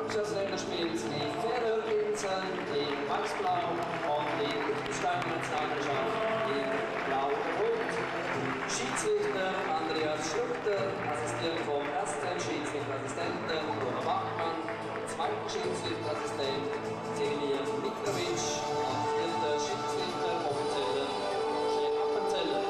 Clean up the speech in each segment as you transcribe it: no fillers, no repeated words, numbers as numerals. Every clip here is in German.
Mannschaftsländer spielt die Färöerinseln in Weißblau und die Liechtensteiner Nationalmannschaft in Blau-Rot. Schiedsrichter Andreas Schluchter, Assistent vom ersten Schiedsrichterassistenten Bruno Bachmann, zweiter Schiedsrichterassistent Celia Mitrovic und vierter Schiedsrichter Offizieller Roger Appenzeller.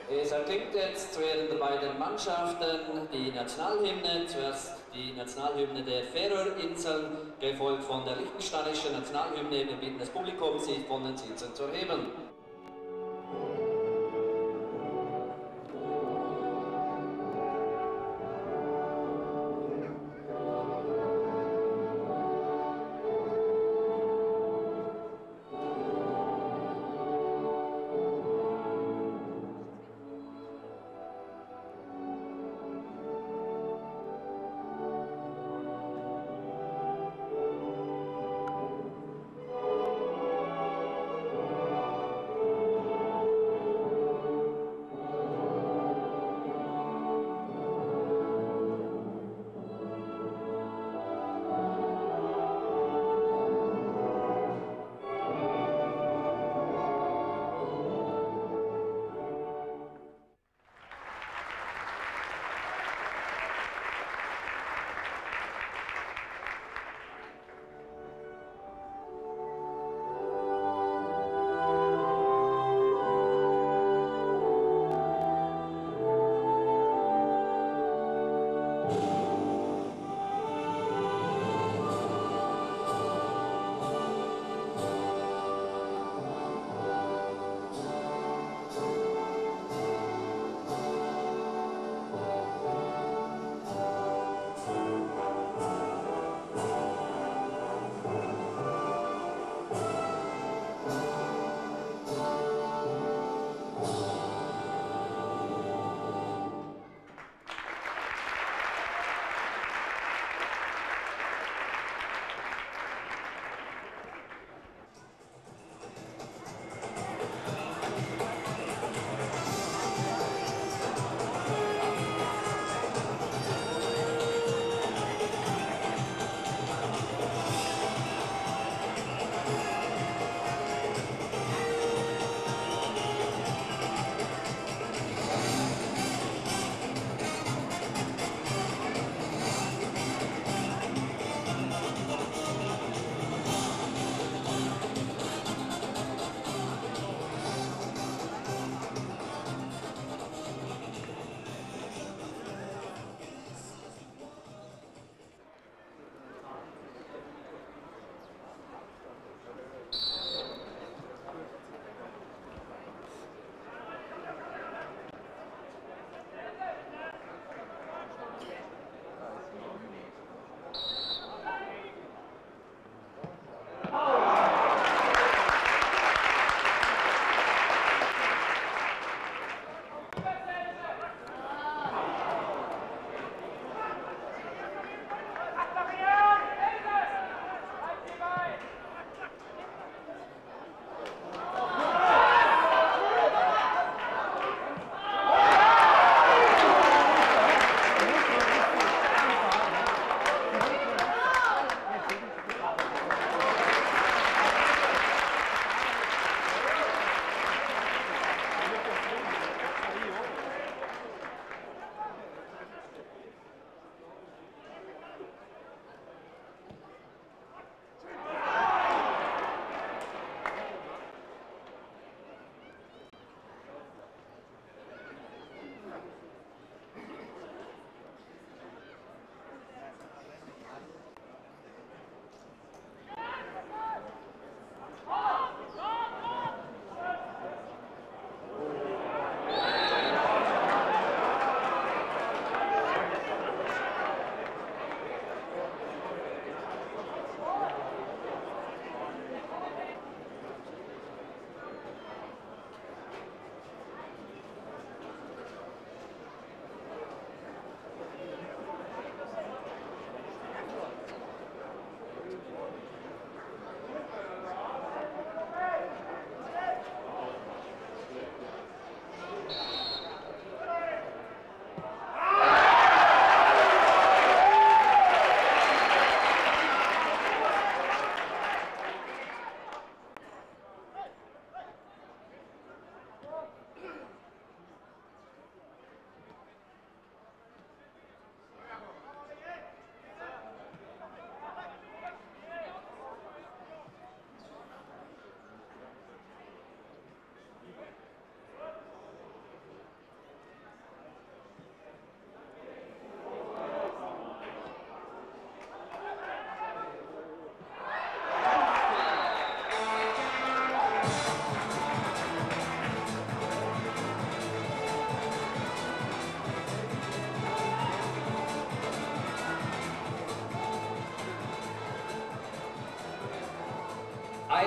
Es erklingt jetzt zwischen den beiden Mannschaften die Nationalhymne, zuerst die Nationalhymne der Färöerinseln, gefolgt von der liechtensteinischen Nationalhymne. Wir bitten das Publikum, sich von den Sitzen zu erheben.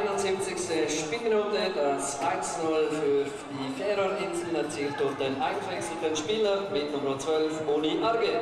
71. Spielminute, das 1:0 für die Färöerinseln erzielt durch den eingewechselten Spieler mit Nummer 12, Moni Arge.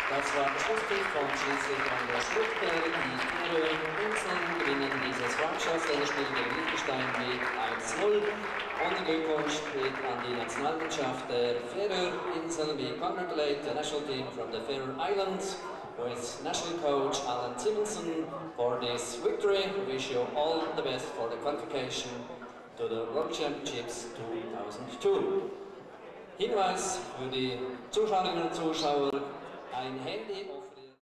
Das war der Schlusspfiff von schließlich Andreas Luchter. Die Färöerinseln gewinnen dieses Freundschaftsländerspiel gegen Liechtenstein mit 1:0. Und Glückwunsch geht an die Nationalmannschaft der Färöerinseln. We congratulate the national team from the Faroe Islands with national coach Alan Simonsen for this victory. We wish you all the best for the qualification to the World Championships 2002. Hinweis für die Zuschauerinnen und Zuschauer: ein Handy